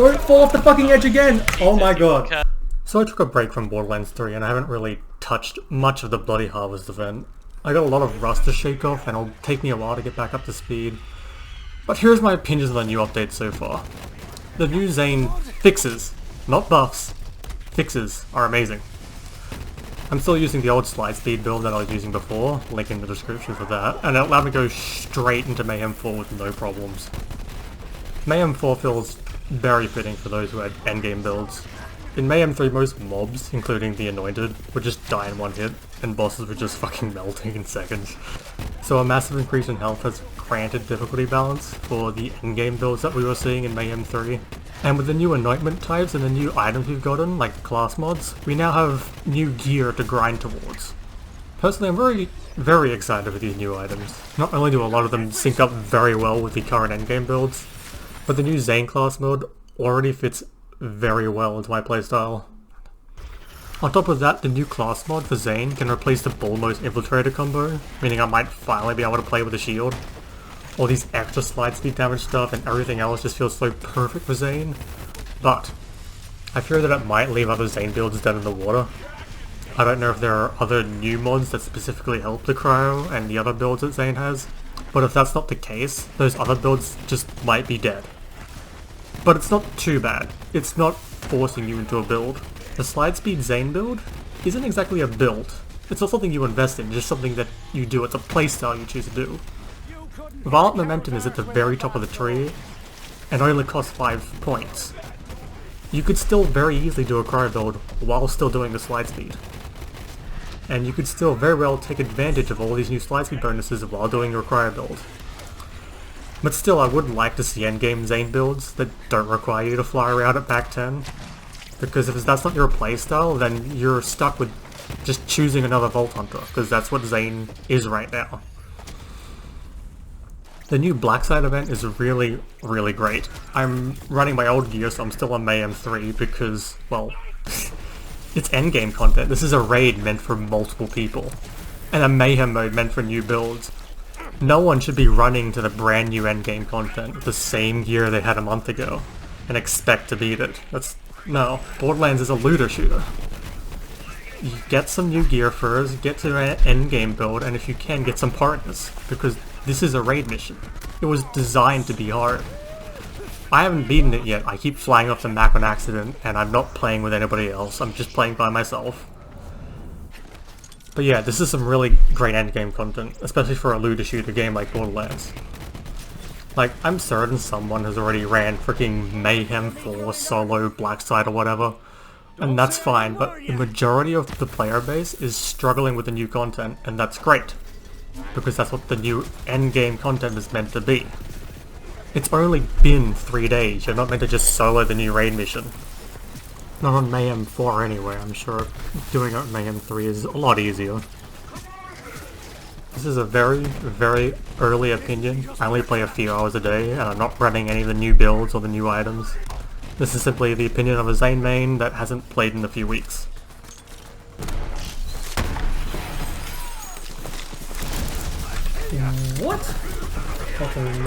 Don't fall off the fucking edge again! Oh my god. So I took a break from Borderlands 3 and I haven't really touched much of the Bloody Harvest event. I got a lot of rust to shake off and it'll take me a while to get back up to speed. But here's my opinions on the new update so far. The new Zane fixes, not buffs, fixes are amazing. I'm still using the old slide speed build that I was using before, link in the description for that, and it allowed me to go straight into Mayhem 4 with no problems. Mayhem 4 feels very fitting for those who had endgame builds. In Mayhem 3 most mobs, including the Anointed, would just die in one hit, and bosses were just fucking melting in seconds. So a massive increase in health has granted difficulty balance for the endgame builds that we were seeing in Mayhem 3. And with the new anointment types and the new items we've gotten, like class mods, we now have new gear to grind towards. Personally, I'm very excited for these new items. Not only do a lot of them sync up very well with the current endgame builds, but the new Zane class mod already fits very well into my playstyle. On top of that, the new class mod for Zane can replace the Bullmost Infiltrator combo, meaning I might finally be able to play with a shield. All these extra slide speed damage stuff and everything else just feels so perfect for Zane, but I fear that it might leave other Zane builds dead in the water. I don't know if there are other new mods that specifically help the cryo and the other builds that Zane has, but if that's not the case, those other builds just might be dead. But it's not too bad. It's not forcing you into a build. The slide speed Zane build isn't exactly a build. It's not something you invest in, just something that you do. It's a playstyle you choose to do. Violent Momentum is at the very top of the tree, and only costs 5 points. You could still very easily do a cryo build while still doing the slide speed. And you could still very well take advantage of all these new slide speed bonuses while doing your cryo build. But still, I would like to see endgame Zane builds that don't require you to fly around at back 10. Because if that's not your playstyle, then you're stuck with just choosing another Vault Hunter, because that's what Zane is right now. The new Blacksite event is really, really great. I'm running my old gear, so I'm still on Mayhem 3 because, well, it's endgame content. This is a raid meant for multiple people, and a Mayhem mode meant for new builds. No one should be running to the brand new endgame content with the same gear they had a month ago and expect to beat it. No, Borderlands is a looter shooter. You get some new gear first, get to an endgame build, and if you can, get some partners, because this is a raid mission. It was designed to be hard. I haven't beaten it yet. I keep flying off the map on accident, and I'm not playing with anybody else. I'm just playing by myself. But yeah, this is some really great endgame content, especially for a looter shooter game like Borderlands. Like, I'm certain someone has already ran freaking Mayhem 4 solo Blacksite or whatever, and that's fine, but the majority of the player base is struggling with the new content, and that's great, because that's what the new endgame content is meant to be. It's only been 3 days, you're not meant to just solo the new raid mission. Not on Mayhem 4 anyway, I'm sure doing it on Mayhem 3 is a lot easier. This is a very, very early opinion. I only play a few hours a day, and I'm not running any of the new builds or the new items. This is simply the opinion of a Zane main that hasn't played in a few weeks. What? Fucking